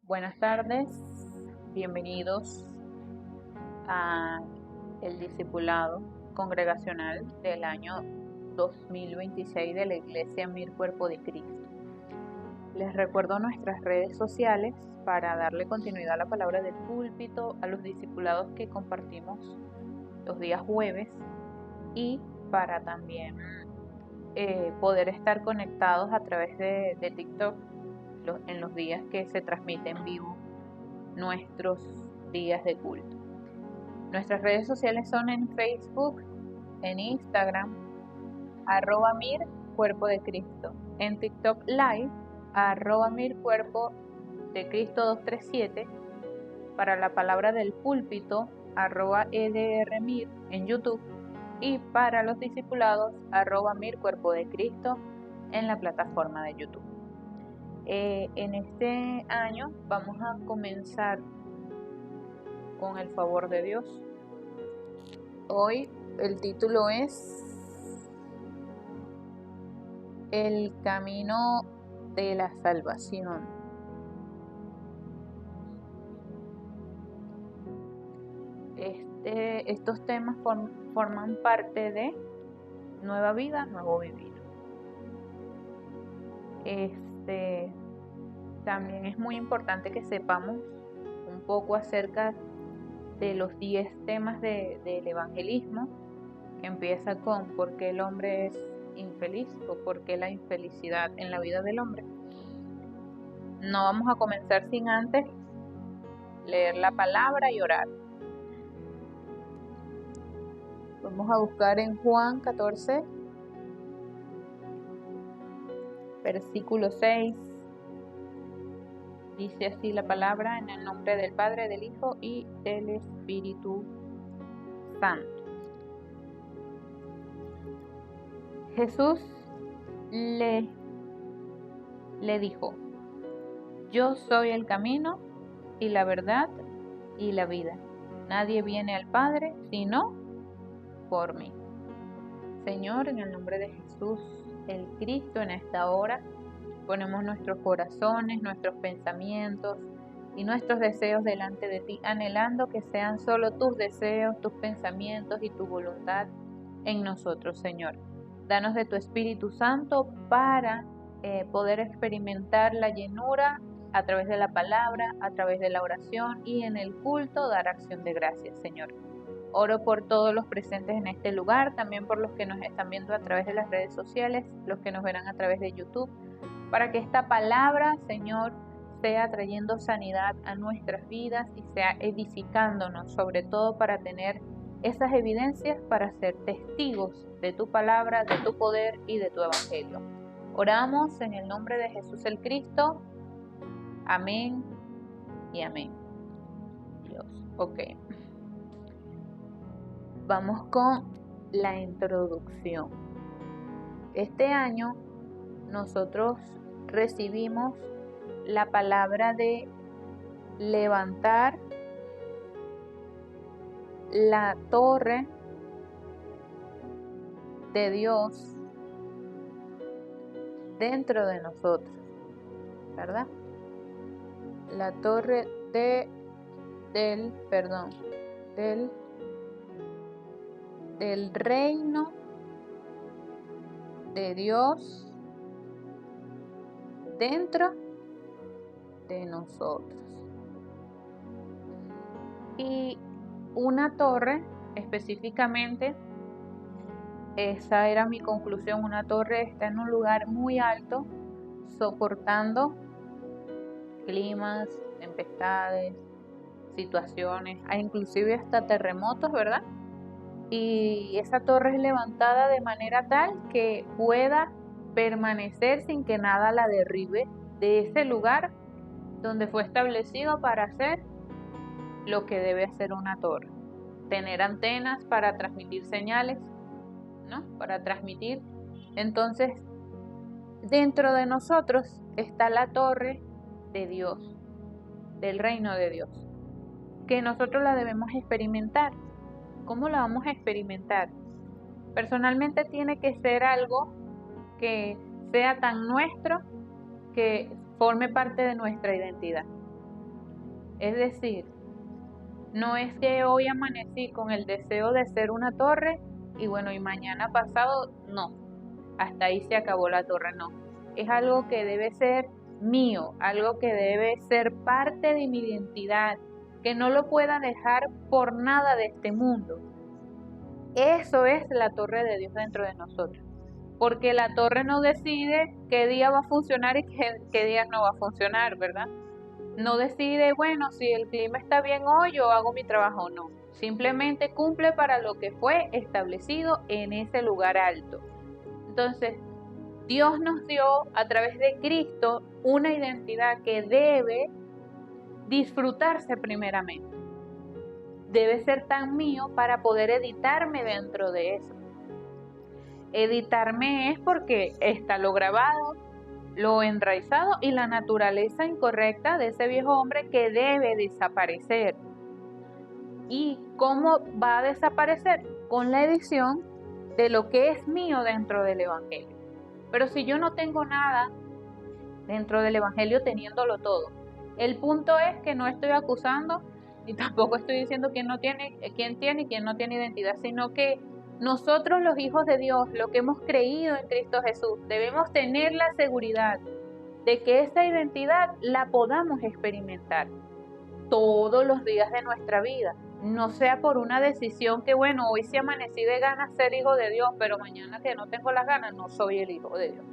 Buenas tardes, bienvenidos a el discipulado congregacional del año 2026 de la Iglesia Mir Cuerpo de Cristo. Les recuerdo nuestras redes sociales para darle continuidad a la palabra del púlpito, a los discipulados que compartimos los días jueves y para también poder estar conectados a través de TikTok en los días que se transmite en vivo nuestros días de culto. Nuestras redes sociales son en Facebook, en Instagram, @Mir Cuerpo de Cristo, en TikTok Live, @Mir Cuerpo de Cristo 237, para la palabra del púlpito, @EDRMir en YouTube, y para los discipulados, @Mir Cuerpo de Cristo en la plataforma de YouTube. En este año vamos a comenzar con el favor de Dios. Hoy el título es El camino de la salvación. Estos temas forman parte de Nueva Vida, Nuevo Vivir. También es muy importante que sepamos un poco acerca de los 10 temas del evangelismo, que empieza con ¿por qué el hombre es infeliz? O ¿por qué la infelicidad en la vida del hombre? No vamos a comenzar sin antes leer la palabra y orar. Vamos a buscar en Juan 14, versículo 6. Dice así la palabra: en el nombre del Padre, del Hijo y del Espíritu Santo. Jesús le dijo: yo soy el camino y la verdad y la vida. Nadie viene al Padre sino por mí. Señor, en el nombre de Jesús, el Cristo, en esta hora ponemos nuestros corazones, nuestros pensamientos y nuestros deseos delante de ti, anhelando que sean solo tus deseos, tus pensamientos y tu voluntad en nosotros, Señor. Danos de tu Espíritu Santo para poder experimentar la llenura a través de la palabra, a través de la oración y en el culto dar acción de gracias, Señor. Oro por todos los presentes en este lugar, también por los que nos están viendo a través de las redes sociales, los que nos verán a través de YouTube, para que esta palabra, Señor, sea trayendo sanidad a nuestras vidas y sea edificándonos, sobre todo para tener esas evidencias para ser testigos de tu palabra, de tu poder y de tu evangelio. Oramos en el nombre de Jesús el Cristo. Amén y amén. Dios. Ok. Vamos con la introducción. Este año nosotros recibimos la palabra de levantar la torre de Dios dentro de nosotros, ¿verdad? La torre del reino de Dios dentro de nosotros. Y una torre, específicamente, esa era mi conclusión, una torre está en un lugar muy alto, soportando climas, tempestades, situaciones, inclusive hasta terremotos, ¿verdad? Y esa torre es levantada de manera tal que pueda permanecer sin que nada la derribe de ese lugar donde fue establecido para hacer lo que debe hacer una torre. Tener antenas para transmitir señales, ¿no? Para transmitir. Entonces, dentro de nosotros está la torre de Dios, del reino de Dios, que nosotros la debemos experimentar. ¿Cómo la vamos a experimentar? Personalmente tiene que ser algo que sea tan nuestro que forme parte de nuestra identidad. Es decir, no es que hoy amanecí con el deseo de ser una torre y bueno, y mañana pasado, no, hasta ahí se acabó la torre, no. Es algo que debe ser mío, algo que debe ser parte de mi identidad, que no lo pueda dejar por nada de este mundo. Eso es la torre de Dios dentro de nosotros. Porque la torre no decide qué día va a funcionar y qué día no va a funcionar, ¿verdad? No decide, bueno, si el clima está bien hoy, yo hago mi trabajo o no. Simplemente cumple para lo que fue establecido en ese lugar alto. Entonces, Dios nos dio a través de Cristo una identidad que debe disfrutarse primeramente. Debe ser tan mío para poder editarme dentro de eso. Editarme es porque está lo grabado, lo enraizado y la naturaleza incorrecta de ese viejo hombre que debe desaparecer. ¿Y cómo va a desaparecer? Con la edición de lo que es mío dentro del Evangelio. Pero si yo no tengo nada dentro del Evangelio teniéndolo todo, el punto es que no estoy acusando y tampoco estoy diciendo quién tiene y quién no tiene identidad, sino que nosotros los hijos de Dios, los que hemos creído en Cristo Jesús, debemos tener la seguridad de que esa identidad la podamos experimentar todos los días de nuestra vida. No sea por una decisión que, bueno, hoy sí amanecí de ganas ser hijo de Dios, pero mañana que no tengo las ganas, no soy el hijo de Dios.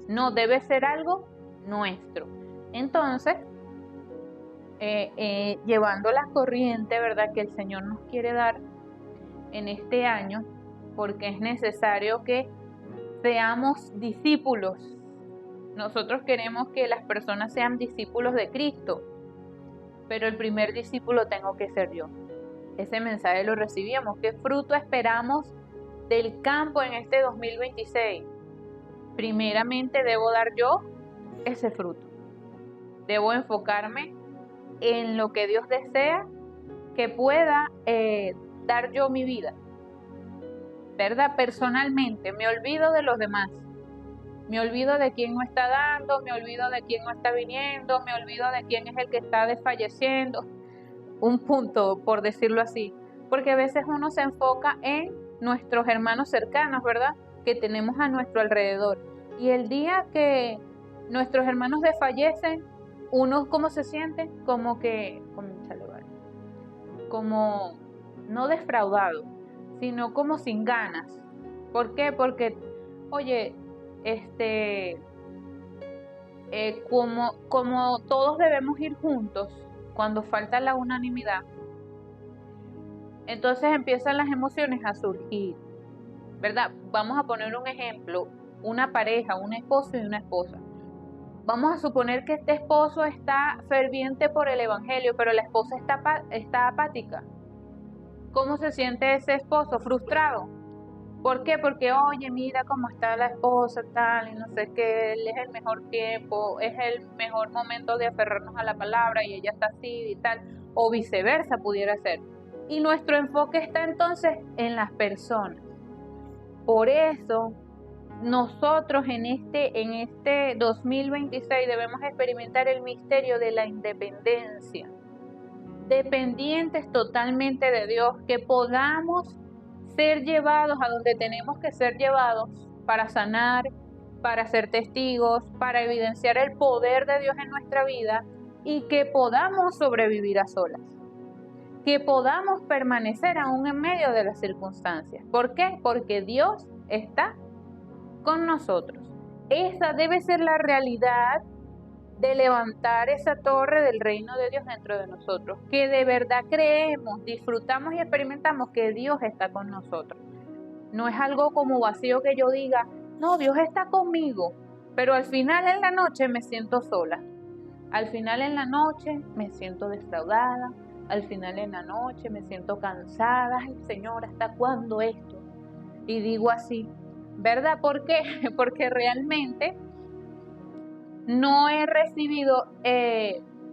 No, debe ser algo nuestro. Entonces, llevando la corriente, ¿verdad?, que el Señor nos quiere dar en este año, porque es necesario que seamos discípulos. Nosotros queremos que las personas sean discípulos de Cristo, pero el primer discípulo tengo que ser yo. Ese mensaje lo recibíamos. ¿Qué fruto esperamos del campo en este 2026? Primeramente debo dar yo ese fruto. Debo enfocarme en lo que Dios desea que pueda dar yo mi vida, ¿verdad? Personalmente, me olvido de los demás. Me olvido de quién no está dando, me olvido de quién no está viniendo, me olvido de quién es el que está desfalleciendo. Un punto, por decirlo así. Porque a veces uno se enfoca en nuestros hermanos cercanos, ¿verdad?, que tenemos a nuestro alrededor. Y el día que nuestros hermanos desfallecen, uno ¿cómo se siente? Como no defraudado, sino como sin ganas. ¿Por qué? Porque, oye, como todos debemos ir juntos, cuando falta la unanimidad, entonces empiezan las emociones a surgir, ¿verdad? Vamos a poner un ejemplo, una pareja, un esposo y una esposa. Vamos a suponer que este esposo está ferviente por el Evangelio, pero la esposa está apática. ¿Cómo se siente ese esposo? Frustrado. ¿Por qué? Porque, oye, mira cómo está la esposa, tal, y no sé qué, es el mejor tiempo, es el mejor momento de aferrarnos a la palabra y ella está así y tal, o viceversa pudiera ser. Y nuestro enfoque está entonces en las personas. Por eso, nosotros en este 2026 debemos experimentar el misterio de la independencia, dependientes totalmente de Dios, que podamos ser llevados a donde tenemos que ser llevados para sanar, para ser testigos, para evidenciar el poder de Dios en nuestra vida y que podamos sobrevivir a solas, que podamos permanecer aún en medio de las circunstancias. ¿Por qué? Porque Dios está con nosotros. Esa debe ser la realidad de levantar esa torre del reino de Dios dentro de nosotros, que de verdad creemos, disfrutamos y experimentamos que Dios está con nosotros. No es algo como vacío que yo diga, no, Dios está conmigo, pero al final en la noche me siento sola, al final en la noche me siento defraudada, al final en la noche me siento cansada. Ay, Señor, ¿hasta cuándo esto? Y digo así, ¿verdad? ¿Por qué? Porque realmente no he recibido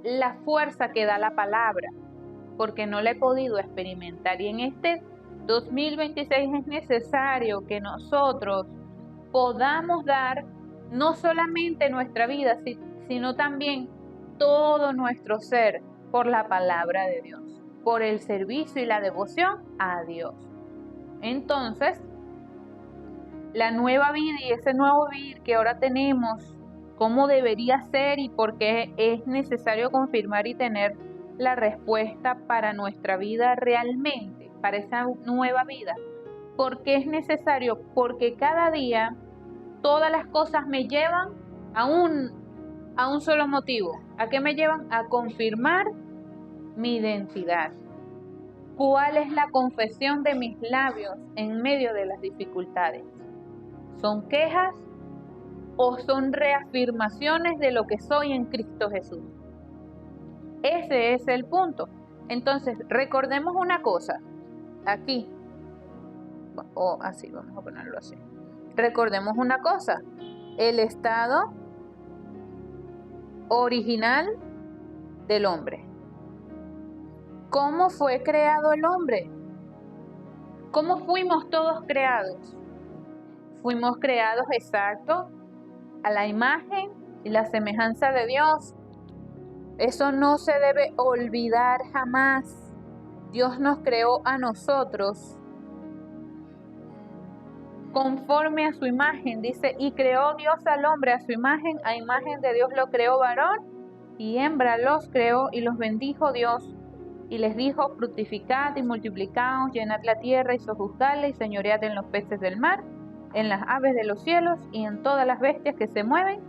la fuerza que da la palabra, porque no la he podido experimentar. Y en este 2026 es necesario que nosotros podamos dar no solamente nuestra vida, sino también todo nuestro ser por la palabra de Dios, por el servicio y la devoción a Dios. Entonces, la nueva vida y ese nuevo vivir que ahora tenemos, cómo debería ser y por qué es necesario confirmar y tener la respuesta para nuestra vida realmente, para esa nueva vida. ¿Por qué es necesario? Porque cada día todas las cosas me llevan a un solo motivo. ¿A qué me llevan? A confirmar mi identidad. ¿Cuál es la confesión de mis labios en medio de las dificultades? ¿Son quejas o son reafirmaciones de lo que soy en Cristo Jesús? Ese es el punto. Entonces, recordemos una cosa. Aquí, o así, vamos a ponerlo así. Recordemos una cosa. El estado original del hombre. ¿Cómo fue creado el hombre? ¿Cómo fuimos todos creados? Fuimos creados exacto a la imagen y la semejanza de Dios. Eso no se debe olvidar jamás. Dios nos creó a nosotros conforme a su imagen, dice, y creó Dios al hombre a su imagen, a imagen de Dios lo creó varón y hembra los creó y los bendijo Dios y les dijo, fructificad y multiplicaos, llenad la tierra y sojuzgadla y señoread en los peces del mar, en las aves de los cielos y en todas las bestias que se mueven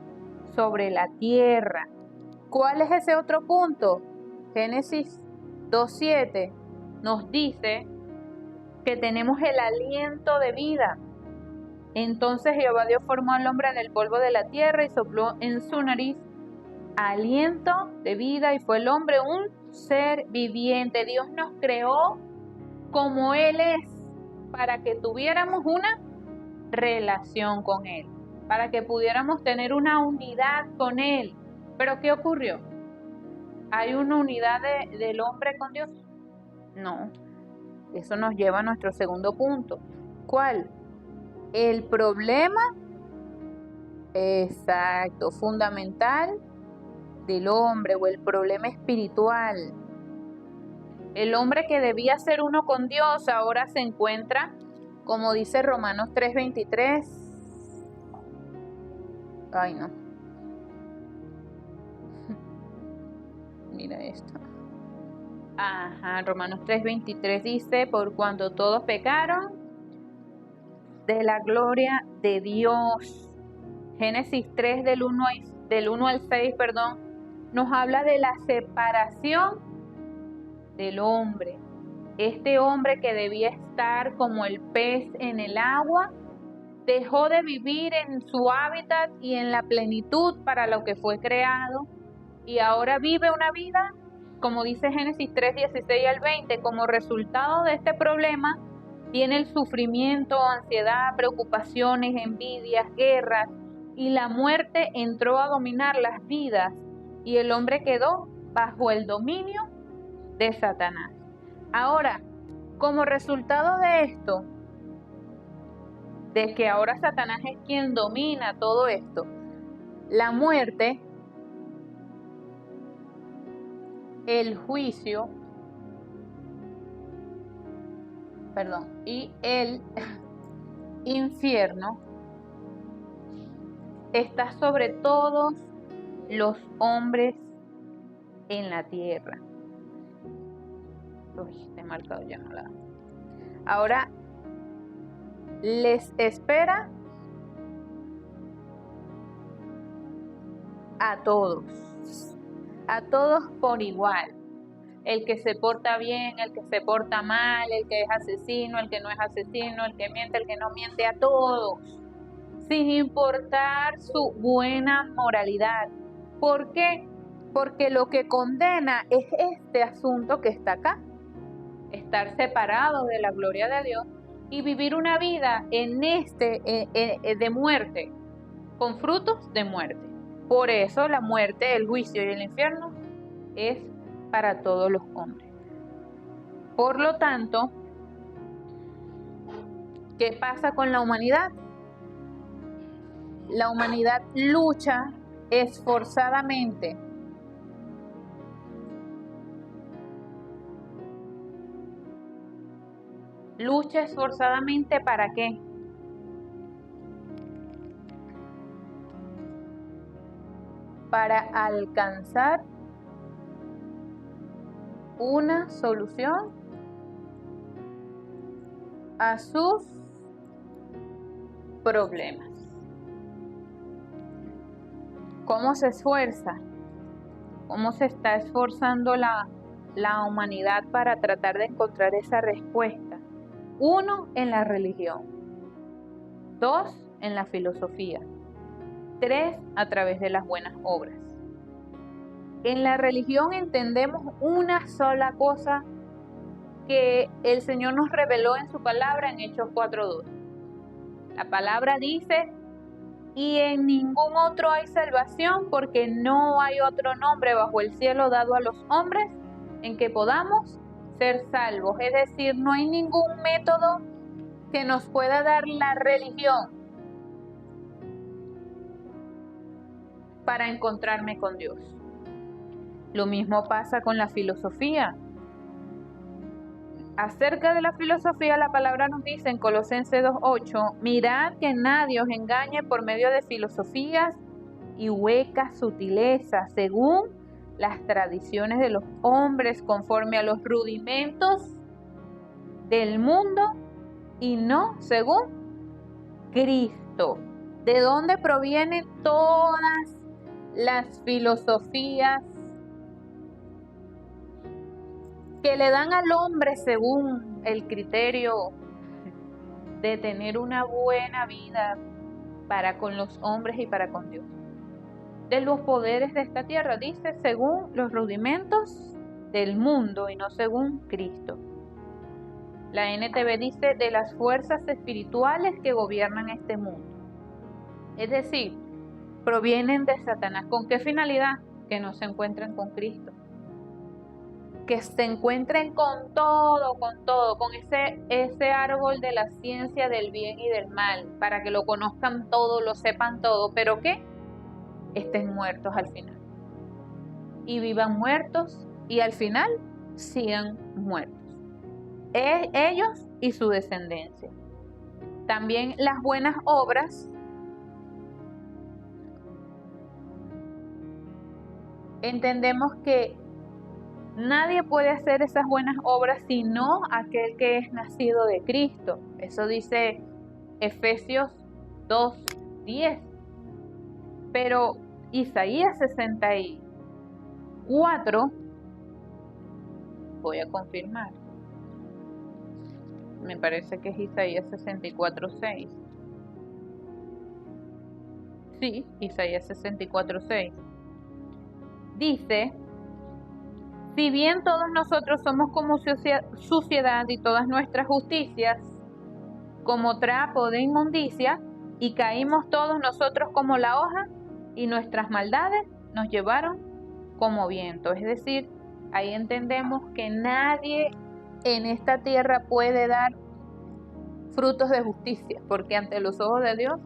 sobre la tierra. ¿Cuál es ese otro punto? Génesis 2:7 nos dice que tenemos el aliento de vida. Entonces Jehová Dios formó al hombre en el polvo de la tierra y sopló en su nariz aliento de vida y fue el hombre un ser viviente. Dios nos creó como Él es para que tuviéramos una relación con Él, para que pudiéramos tener una unidad con Él. ¿Pero qué ocurrió? ¿Hay una unidad del hombre con Dios? No. Eso nos lleva a nuestro segundo punto. ¿Cuál? El problema, exacto, fundamental del hombre o el problema espiritual. El hombre que debía ser uno con Dios ahora se encuentra, como dice Romanos 3:23. Ay, no. Mira esto. Ajá, Romanos 3:23 dice, por cuanto todos pecaron, de la gloria de Dios. Génesis 3 del 1 al 6, nos habla de la separación del hombre. Este hombre que debía estar como el pez en el agua, dejó de vivir en su hábitat y en la plenitud para lo que fue creado y ahora vive una vida, como dice Génesis 3, 16 al 20, como resultado de este problema viene el sufrimiento, ansiedad, preocupaciones, envidias, guerras, y la muerte entró a dominar las vidas y el hombre quedó bajo el dominio de Satanás. Ahora, como resultado de esto, de que ahora Satanás es quien domina todo esto, la muerte, el juicio, y el infierno está sobre todos los hombres en la tierra. Uy, está marcado, ya no la. Ahora les espera a todos por igual. El que se porta bien, el que se porta mal, el que es asesino, el que no es asesino, el que miente, el que no miente, a todos, sin importar su buena moralidad. ¿Por qué? Porque lo que condena es este asunto que está acá, estar separados de la gloria de Dios y vivir una vida en de muerte, con frutos de muerte. Por eso la muerte, el juicio y el infierno es para todos los hombres. Por lo tanto, ¿qué pasa con la humanidad? La humanidad lucha esforzadamente Lucha esforzadamente ¿para qué? Para alcanzar una solución a sus problemas. ¿Cómo se esfuerza? ¿Cómo se está esforzando la humanidad para tratar de encontrar esa respuesta? 1, en la religión. 2, en la filosofía. 3, a través de las buenas obras. En la religión entendemos una sola cosa que el Señor nos reveló en su palabra en Hechos 4:2. La palabra dice: y en ningún otro hay salvación, porque no hay otro nombre bajo el cielo dado a los hombres en que podamos ser salvos. Es decir, no hay ningún método que nos pueda dar la religión para encontrarme con Dios. Lo mismo pasa con la filosofía. Acerca de la filosofía, la palabra nos dice en Colosenses 2:8: mirad que nadie os engañe por medio de filosofías y huecas sutilezas, según las tradiciones de los hombres, conforme a los rudimentos del mundo, y no según Cristo. ¿De dónde provienen todas las filosofías que le dan al hombre según el criterio de tener una buena vida para con los hombres y para con Dios? De los poderes de esta tierra, dice, según los rudimentos del mundo y no según Cristo. La NTV dice: de las fuerzas espirituales que gobiernan este mundo. Es decir, provienen de Satanás. ¿Con qué finalidad? Que no se encuentren con Cristo. Que se encuentren con todo, con ese árbol de la ciencia del bien y del mal, para que lo conozcan todo, lo sepan todo, pero que estén muertos al final. Y vivan muertos y al final sigan muertos. Ellos y su descendencia. También las buenas obras entendemos que nadie puede hacer esas buenas obras sino aquel que es nacido de Cristo. Eso dice Efesios 2:10. Pero Isaías 64, voy a confirmar. Me parece que es Isaías 64:6. Sí, Isaías 64:6. Dice: si bien todos nosotros somos como suciedad y todas nuestras justicias como trapo de inmundicia, y caímos todos nosotros como la hoja, y nuestras maldades nos llevaron como viento. Es decir, ahí entendemos que nadie en esta tierra puede dar frutos de justicia, porque ante los ojos de Dios,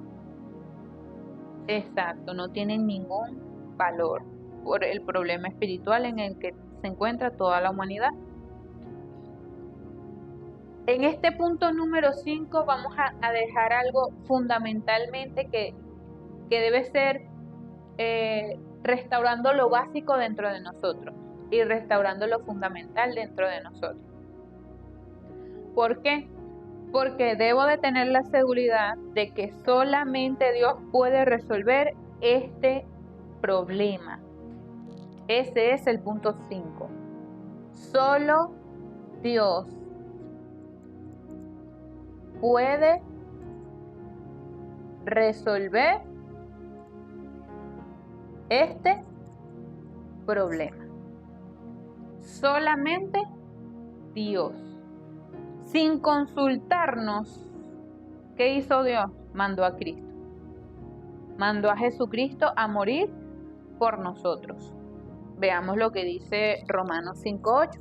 exacto, no tienen ningún valor por el problema espiritual en el que se encuentra toda la humanidad. En este punto número 5 vamos a dejar algo fundamentalmente que debe ser restaurando lo básico dentro de nosotros y restaurando lo fundamental dentro de nosotros. ¿Por qué? Porque debo de tener la seguridad de que solamente Dios puede resolver este problema. Ese es el punto 5. Solo Dios puede resolver este problema. Solamente Dios. Sin consultarnos, ¿qué hizo Dios? Mandó a Cristo. Mandó a Jesucristo a morir por nosotros. Veamos lo que dice Romanos 5:8.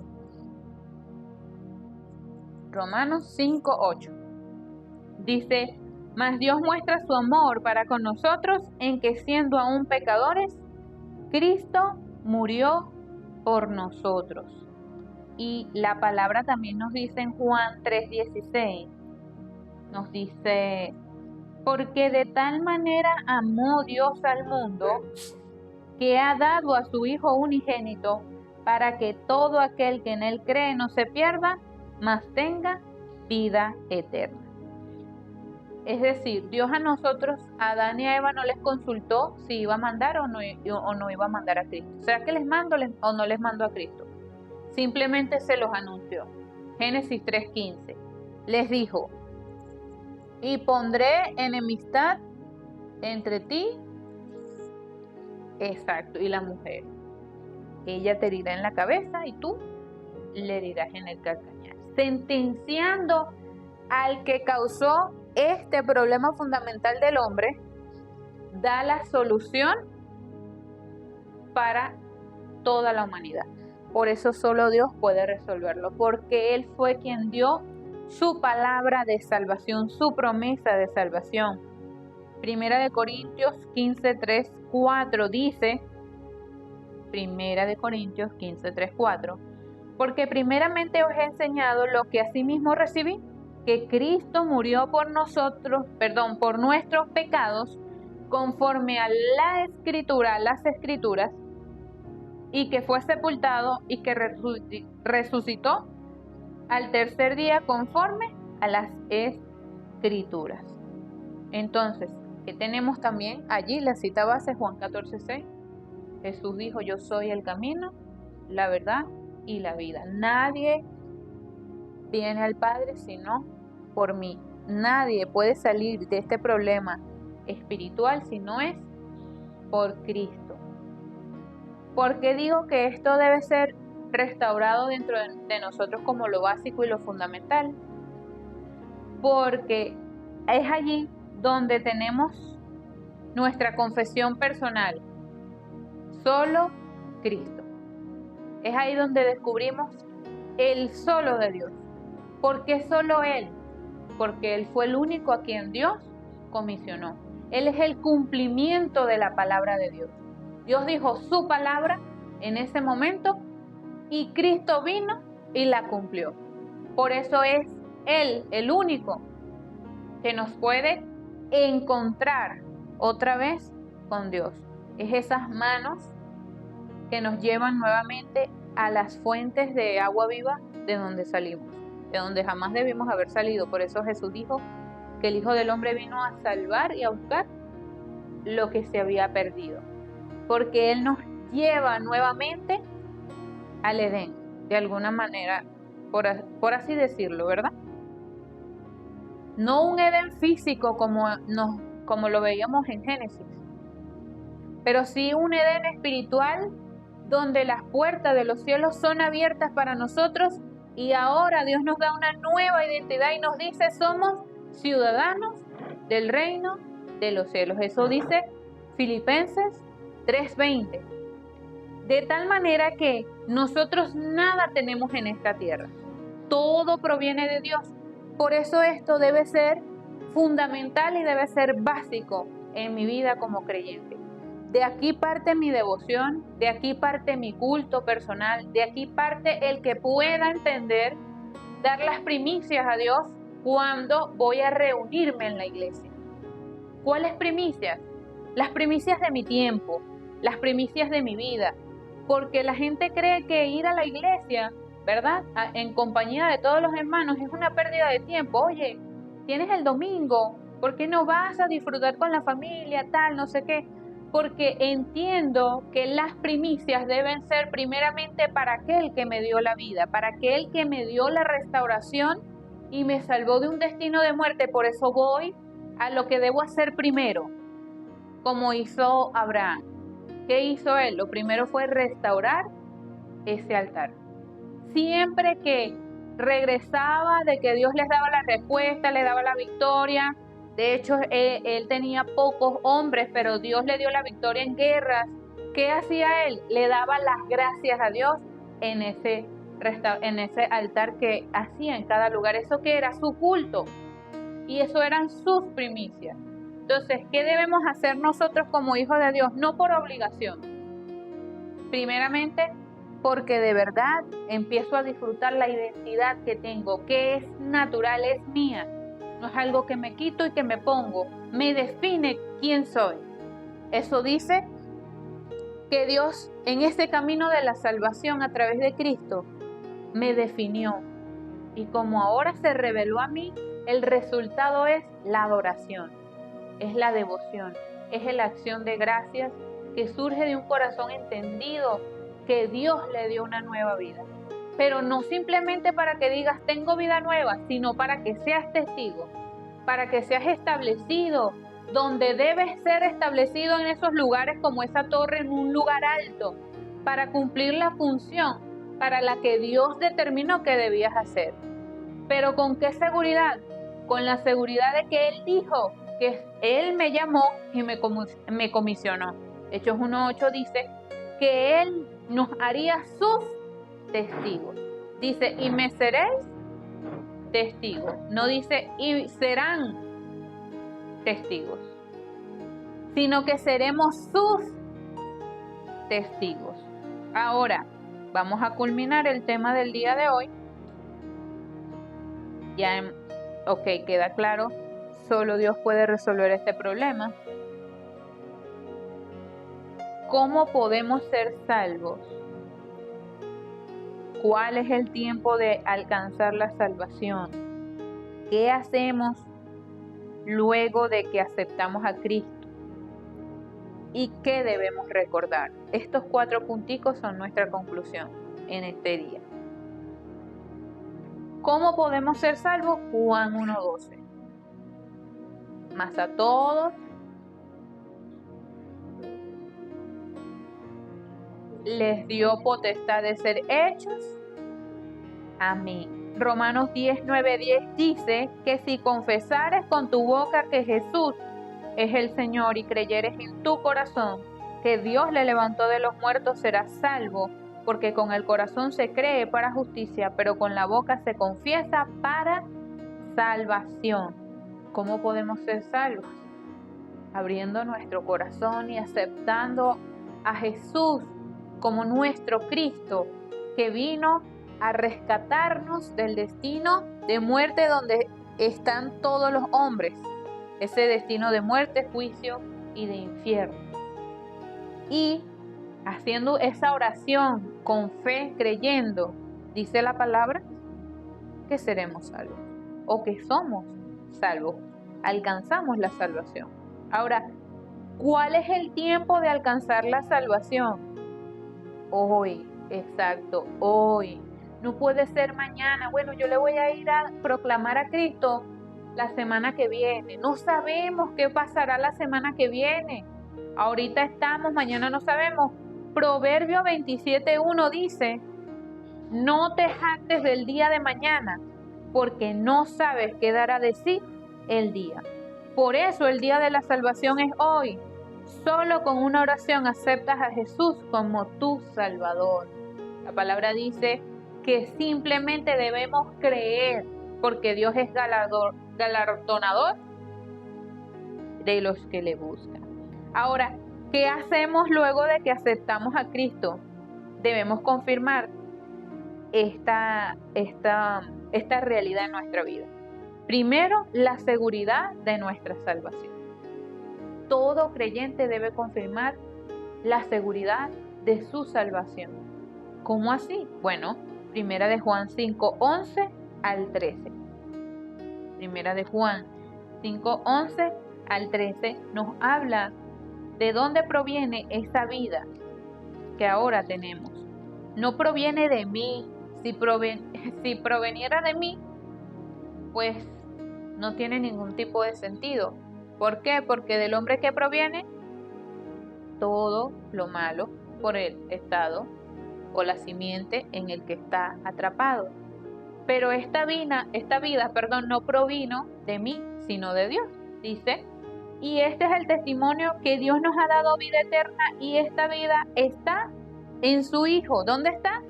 Romanos 5:8. Dice: mas Dios muestra su amor para con nosotros en que, siendo aún pecadores, Cristo murió por nosotros. Y la palabra también nos dice en Juan 3:16, nos dice, porque de tal manera amó Dios al mundo, que ha dado a su Hijo unigénito, para que todo aquel que en él cree no se pierda, mas tenga vida eterna. Es decir, Dios a nosotros, a Adán y a Eva, no les consultó si iba a mandar o no iba a mandar a Cristo. ¿Será que les mando o no les mando a Cristo? Simplemente se los anunció. Génesis 3:15. Les dijo, y pondré enemistad entre ti, exacto, y la mujer. Ella te herirá en la cabeza y tú le herirás en el calcañar. Sentenciando al que causó este problema fundamental del hombre, da la solución para toda la humanidad. Por eso solo Dios puede resolverlo, porque Él fue quien dio su palabra de salvación, su promesa de salvación. Primera de Corintios 15:3-4 dice, Primera de Corintios 15:3-4, porque primeramente os he enseñado lo que asimismo recibí, que Cristo murió por nosotros, por nuestros pecados, conforme a las escrituras, y que fue sepultado y que resucitó al tercer día conforme a las escrituras. Entonces, ¿qué tenemos también allí? La cita base, Juan 14:6. Jesús dijo, yo soy el camino, la verdad y la vida. Nadie viene al Padre sino por mí. Nadie puede salir de este problema espiritual si no es por Cristo. ¿Por qué digo que esto debe ser restaurado dentro de nosotros como lo básico y lo fundamental? Porque es allí donde tenemos nuestra confesión personal. Solo Cristo. Es ahí donde descubrimos el solo de Dios. ¿Por qué solo Él? Porque Él fue el único a quien Dios comisionó. Él es el cumplimiento de la palabra de Dios. Dios dijo su palabra en ese momento y Cristo vino y la cumplió. Por eso es Él el único que nos puede encontrar otra vez con Dios. Es esas manos que nos llevan nuevamente a las fuentes de agua viva de donde salimos, de donde jamás debimos haber salido. Por eso Jesús dijo que el Hijo del Hombre vino a salvar y a buscar lo que se había perdido, porque Él nos lleva nuevamente al Edén, de alguna manera, por así decirlo, ¿verdad? No un Edén físico como lo veíamos en Génesis, pero sí un Edén espiritual donde las puertas de los cielos son abiertas para nosotros y ahora Dios nos da una nueva identidad y nos dice somos ciudadanos del reino de los cielos. Eso dice Filipenses 3:20. De tal manera que nosotros nada tenemos en esta tierra. Todo proviene de Dios. Por eso esto debe ser fundamental y debe ser básico en mi vida como creyente. De aquí parte mi devoción, de aquí parte mi culto personal, de aquí parte el que pueda entender, dar las primicias a Dios cuando voy a reunirme en la iglesia. ¿Cuáles primicias? Las primicias de mi tiempo, las primicias de mi vida, porque la gente cree que ir a la iglesia, ¿verdad? En compañía de todos los hermanos es una pérdida de tiempo. Oye, tienes el domingo, ¿por qué no vas a disfrutar con la familia, tal, no sé qué? Porque entiendo que las primicias deben ser primeramente para aquel que me dio la vida, para aquel que me dio la restauración y me salvó de un destino de muerte. Por eso voy a lo que debo hacer primero, como hizo Abraham. ¿Qué hizo él? Lo primero fue restaurar ese altar. Siempre que regresaba de que Dios les daba la respuesta, le daba la victoria. De hecho, él tenía pocos hombres, pero Dios le dio la victoria en guerras. ¿Qué hacía él? Le daba las gracias a Dios en ese altar que hacía en cada lugar. Eso que era su culto. Y eso eran sus primicias. Entonces, ¿qué debemos hacer nosotros como hijos de Dios? No por obligación. Primeramente, porque de verdad empiezo a disfrutar la identidad que tengo, que es natural, es mía. No es algo que me quito y que me pongo, me define quién soy. Eso dice que Dios en este camino de la salvación a través de Cristo me definió. Y como ahora se reveló a mí, el resultado es la adoración, es la devoción, es la acción de gracias que surge de un corazón entendido que Dios le dio una nueva vida. Pero no simplemente para que digas tengo vida nueva, sino para que seas testigo, para que seas establecido donde debes ser establecido en esos lugares como esa torre en un lugar alto, para cumplir la función para la que Dios determinó que debías hacer. ¿Pero con qué seguridad? Con la seguridad de que Él dijo que Él me llamó y me comisionó. Hechos 1:8 dice que Él nos haría sus testigos. Dice, y me seréis testigos. No dice, y serán testigos, sino que seremos sus testigos. Ahora, vamos a culminar el tema del día de hoy. Queda claro, solo Dios puede resolver este problema. ¿Cómo podemos ser salvos? ¿Cuál es el tiempo de alcanzar la salvación? ¿Qué hacemos luego de que aceptamos a Cristo? ¿Y qué debemos recordar? Estos 4 punticos son nuestra conclusión en este día. ¿Cómo podemos ser salvos? Juan 1:12. Mas a todos les dio potestad de ser hechos amén. Romanos 10:9-10 dice que si confesares con tu boca que Jesús es el Señor y creyeres en tu corazón que Dios le levantó de los muertos, serás salvo, porque con el corazón se cree para justicia, pero con la boca se confiesa para salvación. ¿Cómo podemos ser salvos? Abriendo nuestro corazón y aceptando a Jesús como nuestro Cristo, que vino a rescatarnos del destino de muerte donde están todos los hombres, ese destino de muerte, juicio y de infierno. Y haciendo esa oración con fe, creyendo, dice la palabra que seremos salvos o que somos salvos, alcanzamos la salvación. Ahora, ¿cuál es el tiempo de alcanzar la salvación? Hoy, exacto, hoy. No puede ser mañana. Bueno, yo le voy a ir a proclamar a Cristo la semana que viene. No sabemos qué pasará la semana que viene. Ahorita estamos, mañana no sabemos. Proverbio 27:1 dice, no te jactes del día de mañana, porque no sabes qué dará de sí el día. Por eso el día de la salvación es hoy. Solo con una oración aceptas a Jesús como tu Salvador. La palabra dice que simplemente debemos creer, porque Dios es galardonador de los que le buscan. Ahora, ¿qué hacemos luego de que aceptamos a Cristo? Debemos confirmar esta realidad en nuestra vida. Primero, la seguridad de nuestra salvación. Todo creyente debe confirmar la seguridad de su salvación. ¿Cómo así? Bueno, Primera de Juan 5:11-13. Primera de Juan 5:11-13 nos habla de dónde proviene esta vida que ahora tenemos. No proviene de mí. Si proveniera de mí, pues no tiene ningún tipo de sentido. ¿Por qué? Porque del hombre que proviene todo lo malo por el estado o la simiente en el que está atrapado. Pero esta vida, no provino de mí, sino de Dios. Dice, y este es el testimonio que Dios nos ha dado vida eterna, y esta vida está en su Hijo. ¿Dónde está?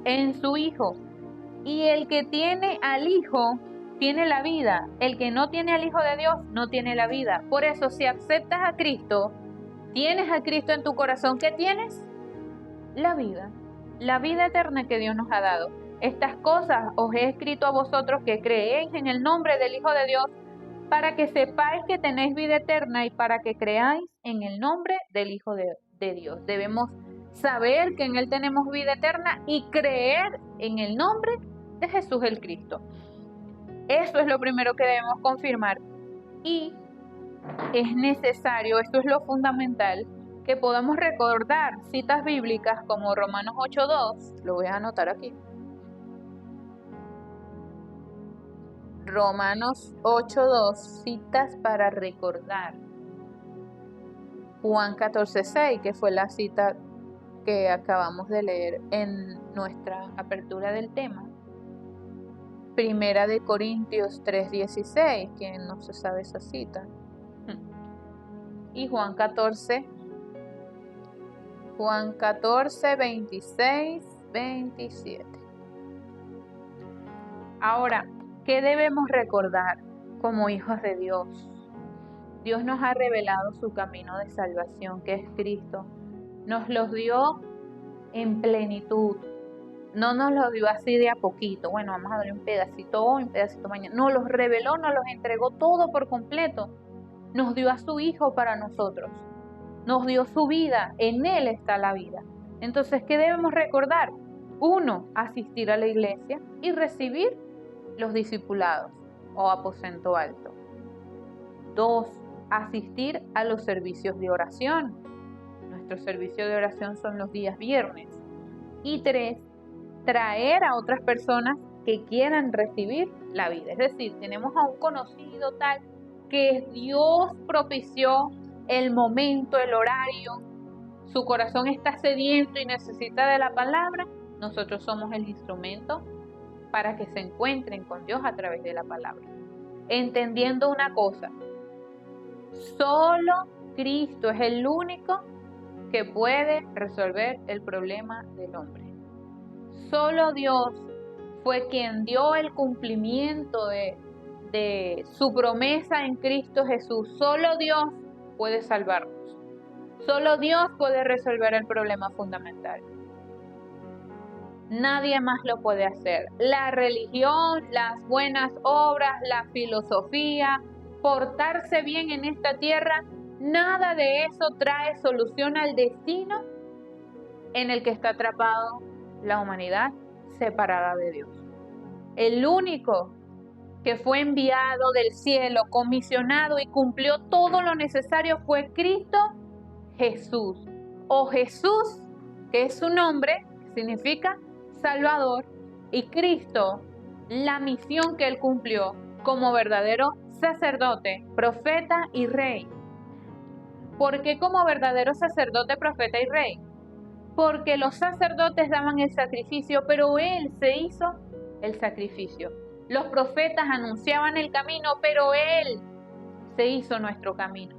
En su Hijo. Y el que tiene al Hijo tiene la vida. El que no tiene al Hijo de Dios no tiene la vida. Por eso, si aceptas a Cristo, tienes a Cristo en tu corazón, ¿qué tienes? La vida. la vida eterna que Dios nos ha dado. Estas cosas os he escrito a vosotros que creéis en el nombre del Hijo de Dios, para que sepáis que tenéis vida eterna y para que creáis en el nombre del Hijo de Dios. Debemos saber que en Él tenemos vida eterna y creer en el nombre de Jesús el Cristo. Eso es lo primero que debemos confirmar. Y es necesario, esto es lo fundamental, que podamos recordar citas bíblicas como Romanos 8:2, lo voy a anotar aquí. Romanos 8:2, citas para recordar. Juan 14:6, que fue la cita que acabamos de leer en nuestra apertura del tema. Primera de Corintios 3:16, que no se sabe esa cita. Y Juan 14, 26, 27. Ahora, ¿qué debemos recordar como hijos de Dios? Dios nos ha revelado su camino de salvación, que es Cristo. Nos los dio en plenitud. No nos los dio así de a poquito. Bueno, vamos a darle un pedacito hoy, un pedacito mañana. Nos los reveló, nos los entregó todo por completo. Nos dio a su Hijo para nosotros. Nos dio su vida. En Él está la vida. Entonces, ¿qué debemos recordar? 1, asistir a la iglesia y recibir los discipulados o aposento alto. 2, asistir a los servicios de oración. Nuestro servicio de oración son los días viernes. Y 3, traer a otras personas que quieran recibir la vida. Es decir, tenemos a un conocido tal que Dios propició el momento, el horario, su corazón está sediento y necesita de la palabra. Nosotros somos el instrumento para que se encuentren con Dios a través de la palabra. Entendiendo una cosa, solo Cristo es el único que puede resolver el problema del hombre. Solo Dios fue quien dio el cumplimiento de su promesa en Cristo Jesús. Solo Dios puede salvarnos. Solo Dios puede resolver el problema fundamental. Nadie más lo puede hacer. La religión, las buenas obras, la filosofía, portarse bien en esta tierra, nada de eso trae solución al destino en el que está atrapado la humanidad separada de Dios. El único que fue enviado del cielo, comisionado y cumplió todo lo necesario fue Cristo Jesús. O Jesús, que es su nombre, que significa Salvador, y Cristo, la misión que Él cumplió como verdadero sacerdote, profeta y rey. ¿Por qué como verdadero sacerdote, profeta y rey? Porque los sacerdotes daban el sacrificio, pero Él se hizo el sacrificio. Los profetas anunciaban el camino, pero Él se hizo nuestro camino.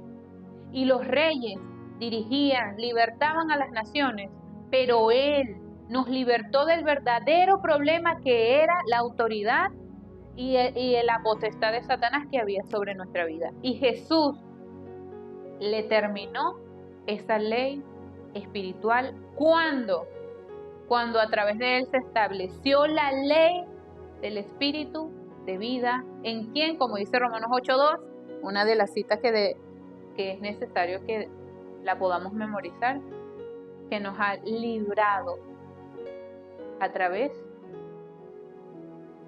Y los reyes dirigían, libertaban a las naciones, pero Él nos libertó del verdadero problema que era la autoridad y la potestad de Satanás que había sobre nuestra vida. Y Jesús le terminó esa ley espiritual. ¿Cuándo? Cuando a través de Él se estableció la ley del Espíritu de vida, en quien, como dice Romanos 8:2, una de las citas que es necesario que la podamos memorizar, que nos ha librado a través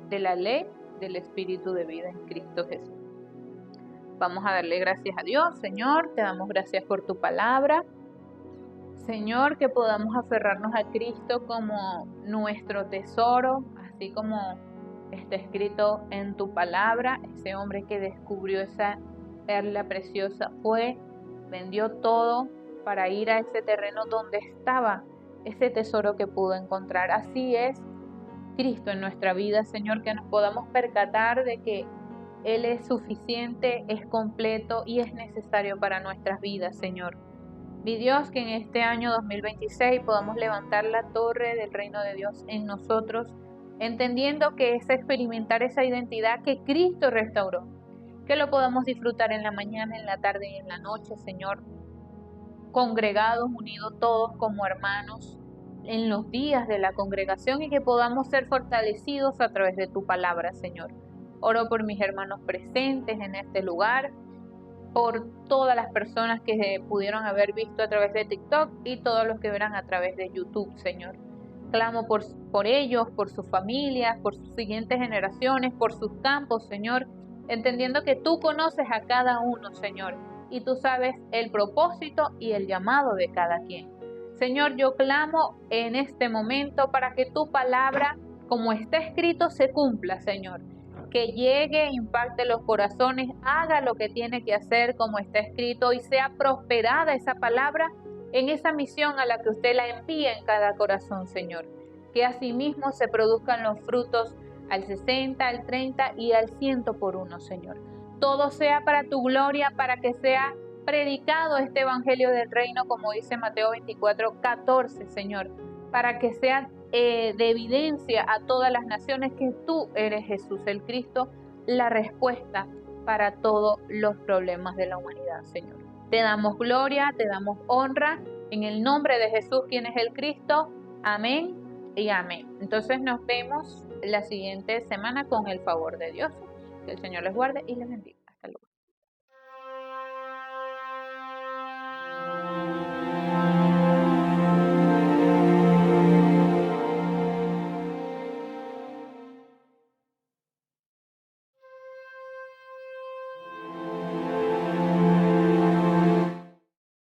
de la ley del Espíritu de vida en Cristo Jesús. Vamos a darle gracias a Dios. Señor, te damos gracias por tu palabra. Señor, que podamos aferrarnos a Cristo como nuestro tesoro, así como está escrito en tu palabra. Ese hombre que descubrió esa perla preciosa vendió todo para ir a ese terreno donde estaba ese tesoro que pudo encontrar. Así es Cristo en nuestra vida, Señor, que nos podamos percatar de que Él es suficiente, es completo y es necesario para nuestras vidas, Señor. Mi Dios, que en este año 2026 podamos levantar la torre del reino de Dios en nosotros, entendiendo que es experimentar esa identidad que Cristo restauró, que lo podamos disfrutar en la mañana, en la tarde y en la noche, Señor, congregados, unidos todos como hermanos, en los días de la congregación y que podamos ser fortalecidos a través de tu palabra, Señor. Oro por mis hermanos presentes en este lugar, por todas las personas que pudieron haber visto a través de TikTok y todos los que verán a través de YouTube, Señor. Clamo por ellos, por sus familias, por sus siguientes generaciones, por sus campos, Señor, entendiendo que tú conoces a cada uno, Señor, y tú sabes el propósito y el llamado de cada quien. Señor, yo clamo en este momento para que tu palabra, como está escrito, se cumpla, Señor. Que llegue, impacte los corazones, haga lo que tiene que hacer como está escrito y sea prosperada esa palabra en esa misión a la que usted la envía en cada corazón, Señor. Que asimismo se produzcan los frutos al 60, al 30 y al 100 por uno, Señor. Todo sea para tu gloria, para que sea predicado este evangelio del reino, como dice Mateo 24:14, Señor, para que sea de evidencia a todas las naciones que tú eres Jesús el Cristo, la respuesta para todos los problemas de la humanidad, Señor. Te damos gloria, te damos honra, en el nombre de Jesús, quien es el Cristo. Amén y amén. Entonces nos vemos la siguiente semana con el favor de Dios. Que el Señor les guarde y les bendiga.